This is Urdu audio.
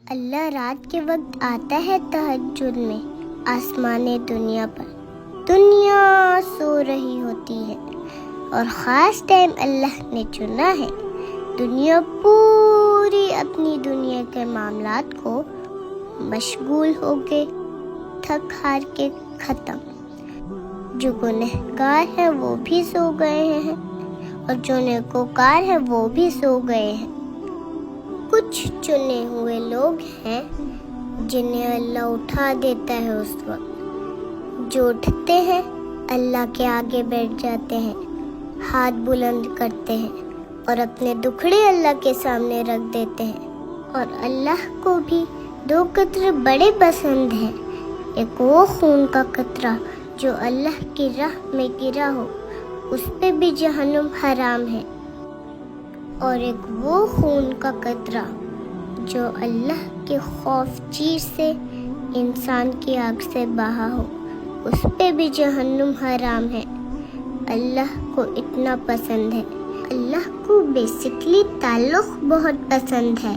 اللہ رات کے وقت آتا ہے تہجد میں آسمان دنیا پر. دنیا سو رہی ہوتی ہے اور خاص ٹائم اللہ نے چنا ہے. دنیا پوری اپنی دنیا کے معاملات کو مشغول ہو کے تھک ہار کے ختم. جو گنہگار ہے وہ بھی سو گئے ہیں اور جو نیکوکار ہے وہ بھی سو گئے ہیں. کچھ چنے ہوئے لوگ ہیں جنہیں اللہ اٹھا دیتا ہے اس وقت. جو اٹھتے ہیں اللہ کے آگے بیٹھ جاتے ہیں, ہاتھ بلند کرتے ہیں اور اپنے دکھڑے اللہ کے سامنے رکھ دیتے ہیں. اور اللہ کو بھی 2 قطرے بڑے پسند ہیں. ایک وہ خون کا قطرہ جو اللہ کی راہ میں گرا ہو, اس پہ بھی جہنم حرام ہے. اور ایک وہ خون کا قطرہ جو اللہ کے خوف چیر سے انسان کی آنکھ سے بہا ہو, اس پہ بھی جہنم حرام ہے. اللہ کو اتنا پسند ہے. اللہ کو بیسکلی تعلق بہت پسند ہے.